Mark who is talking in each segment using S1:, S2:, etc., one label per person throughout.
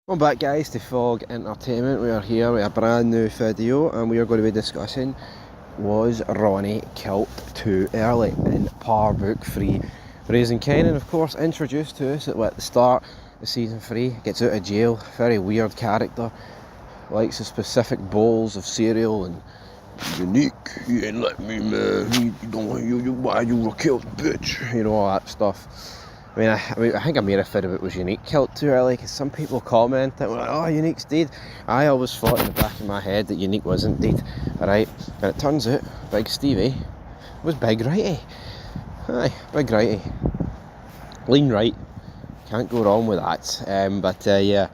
S1: Welcome back guys to Fog Entertainment. We are here with a brand new video and we are going to be discussing, was Ronnie killed too early in Par Book 3? Raising Kenan, of course, introduced to us at the start of season 3, gets out of jail, very weird character, likes the specific bowls of cereal and unique, you ain't let me man, why you were killed bitch, you know, all that stuff. I think I made a video about was Unique killed too early because some people comment that, oh, Unique's dead. I always thought in the back of my head that Unique wasn't dead, right? And it turns out Big Stevie was Big Righty. Aye, Big Righty. Lean right. Can't go wrong with that. Yeah.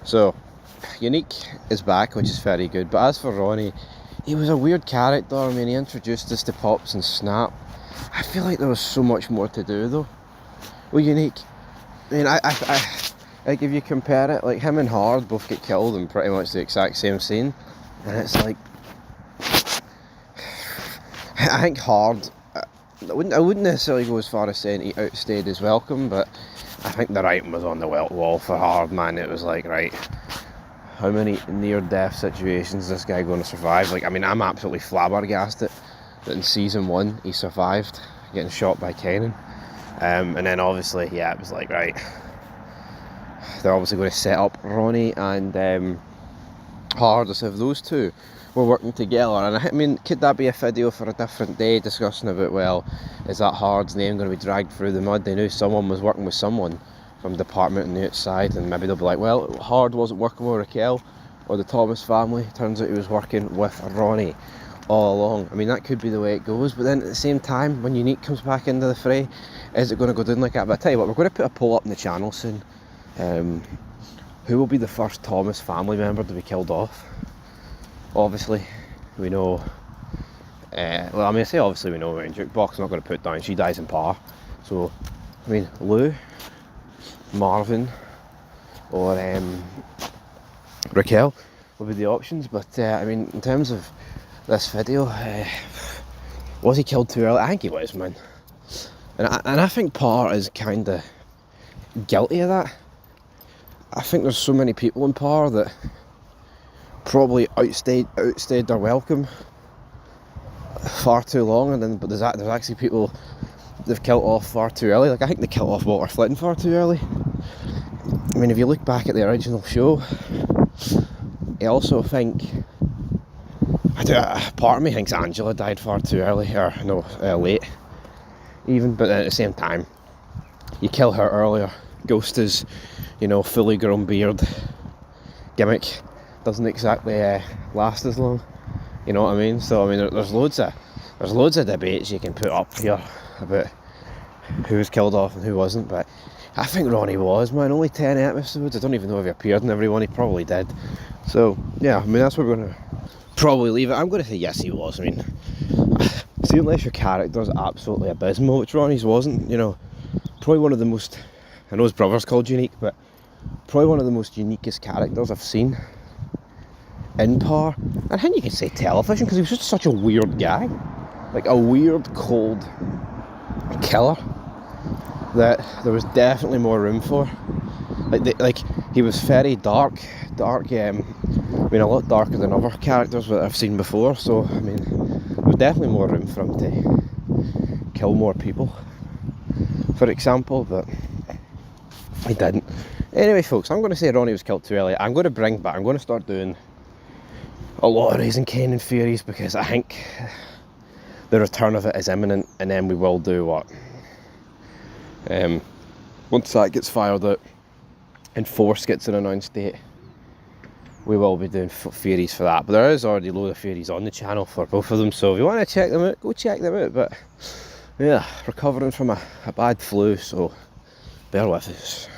S1: So, Unique is back, which is very good. But as for Ronnie, he was a weird character. I mean, he introduced us to Pops and Snap. I feel like there was so much more to do though. Well, Unique, I mean, like if you compare it, like him and Hard both get killed in pretty much the exact same scene, and it's like, I think Hard, I wouldn't necessarily go as far as saying he outstayed his welcome, but I think the writing was on the wall for Hard, man. It was like, right, how many near-death situations is this guy going to survive? Like, I mean, I'm absolutely flabbergasted that in season 1 he survived getting shot by Kenan. And then obviously, yeah, it was like, right, they're obviously going to set up Ronnie and Hard as if those two were working together. And I mean, could that be a video for a different day discussing about, well, is that Hard's name going to be dragged through the mud? They knew someone was working with someone from the department on the outside, and maybe they'll be like, well, Hard wasn't working with Raquel or the Thomas family. Turns out he was working with Ronnie all along. I mean, that could be the way it goes, but then at the same time, when Unique comes back into the fray, is it going to go down like that? But I tell you what, we're going to put a poll up in the channel soon. Who will be the first Thomas family member to be killed off? Obviously, we know, well, I mean, I say obviously we know, right? Jukebox not going to put down, she dies in Par. So, I mean, Lou, Marvin, or Raquel will be the options, but I mean, in terms of this video, was he killed too early? I think he was, man. And I think Par is kind of guilty of that. I think there's so many people in Par that probably outstayed their welcome far too long, but there's actually people they've killed off far too early. Like, I think they killed off Walter Flynn far too early. I mean, if you look back at the original show, I also think, part of me thinks Angela died far too early, or no, late even, but at the same time, you kill her earlier. Ghost is, you know, fully grown beard gimmick doesn't exactly last as long, you know what I mean? So I mean, there's loads of debates you can put up here about who was killed off and who wasn't, but I think Ronnie was, man. Only 10 episodes. I don't even know if he appeared in every one. He probably did. So yeah, I mean, that's where we're going to probably leave it. I'm going to say yes, he was. I mean, see, unless your character's absolutely abysmal, which Ronnie's wasn't, you know, probably one of the most, I know his brother's called Unique, but probably one of the most uniquest characters I've seen in Par. And I think you could say television, because he was just such a weird guy. Like a weird, cold killer that there was definitely more room for. Like he was very dark, I mean, a lot darker than other characters that I've seen before, so I mean, there was definitely more room for him to kill more people, for example, but he didn't. Anyway, folks, I'm going to say Ronnie was killed too early. I'm going to start doing a lot of Raising Kenan theories, because I think the return of it is imminent, and then we will do what? Once that gets fired out and Force gets an announced date, we will be doing theories for that. But there is already a load of theories on the channel for both of them, so if you want to check them out, go check them out. But yeah, recovering from a bad flu, so bear with us.